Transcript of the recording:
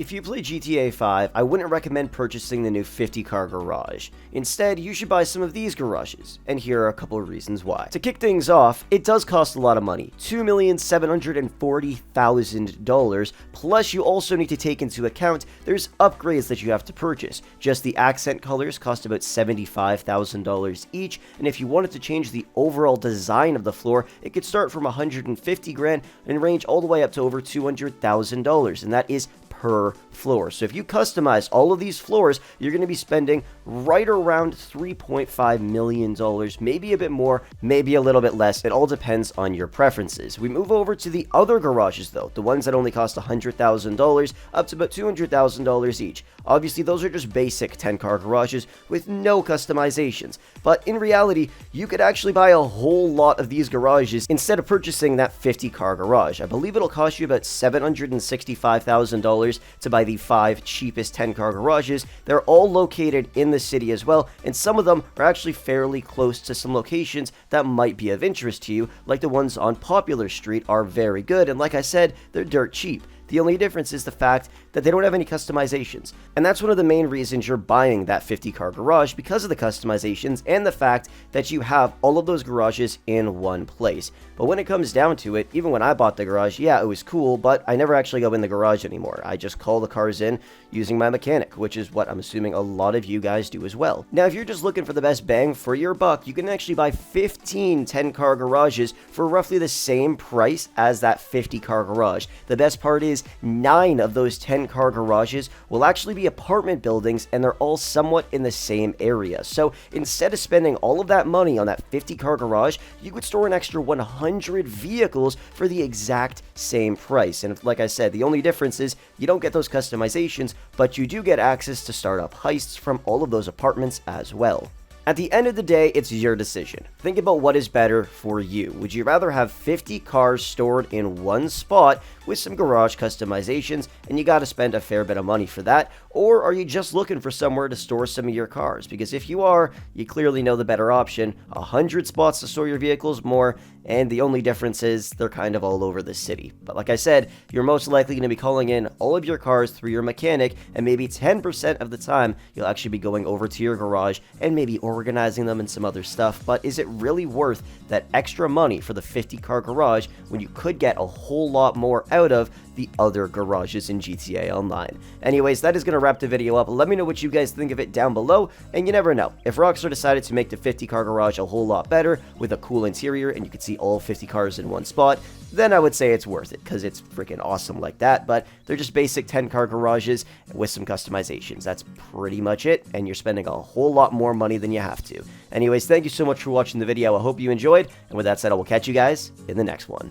If you play GTA 5, I wouldn't recommend purchasing the new 50-car garage. Instead, you should buy some of these garages, and here are a couple of reasons why. To kick things off, it does cost a lot of money, $2,740,000, plus you also need to take into account there's upgrades that you have to purchase. Just the accent colors cost about $75,000 each, and if you wanted to change the overall design of the floor, it could start from $150,000 and range all the way up to over $200,000, and that is per floor. So if you customize all of these floors, you're going to be spending right around $3.5 million, maybe a bit more, maybe a little bit less. It all depends on your preferences. We move over to the other garages though, the ones that only cost $100,000 up to about $200,000 each. Obviously, those are just basic 10-car garages with no customizations. But in reality, you could actually buy a whole lot of these garages instead of purchasing that 50-car garage. I believe it'll cost you about $765,000 to buy the 5 cheapest 10-car garages. They're all located in the city as well, and some of them are actually fairly close to some locations that might be of interest to you, like the ones on Popular Street are very good, and like I said, they're dirt cheap. The only difference is the fact that they don't have any customizations. And that's one of the main reasons you're buying that 50-car garage, because of the customizations and the fact that you have all of those garages in one place. But when it comes down to it, even when I bought the garage, yeah, it was cool, but I never actually go in the garage anymore. I just call the cars in using my mechanic, which is what I'm assuming a lot of you guys do as well. Now, if you're just looking for the best bang for your buck, you can actually buy 15 10-car garages for roughly the same price as that 50-car garage. The best part is 9 of those 10-car garages will actually be apartment buildings, and they're all somewhat in the same area. So instead of spending all of that money on that 50-car garage, you could store an extra 100 vehicles for the exact same price. And like I said, the only difference is you don't get those customizations, but you do get access to startup heists from all of those apartments as well. At the end of the day, it's your decision. Think about what is better for you. Would you rather have 50 cars stored in one spot with some garage customizations, and you gotta spend a fair bit of money for that? Or are you just looking for somewhere to store some of your cars? Because if you are, you clearly know the better option. 100 spots to store your vehicles more, and the only difference is they're kind of all over the city. But like I said, you're most likely going to be calling in all of your cars through your mechanic, and maybe 10% of the time you'll actually be going over to your garage and maybe organizing them and some other stuff. But is it really worth that extra money for the 50-car garage when you could get a whole lot more out of the other garages in GTA Online? Anyways, that is going to wrap the video up. Let me know what you guys think of it down below, and you never know. If Rockstar decided to make the 50-car garage a whole lot better with a cool interior and you could see all 50 cars in one spot, then I would say it's worth it, because it's freaking awesome like that. But they're just basic 10-car garages with some customizations. That's pretty much it, and you're spending a whole lot more money than you have to. Anyways, thank you so much for watching the video. I hope you enjoyed, and with that said, I will catch you guys in the next one.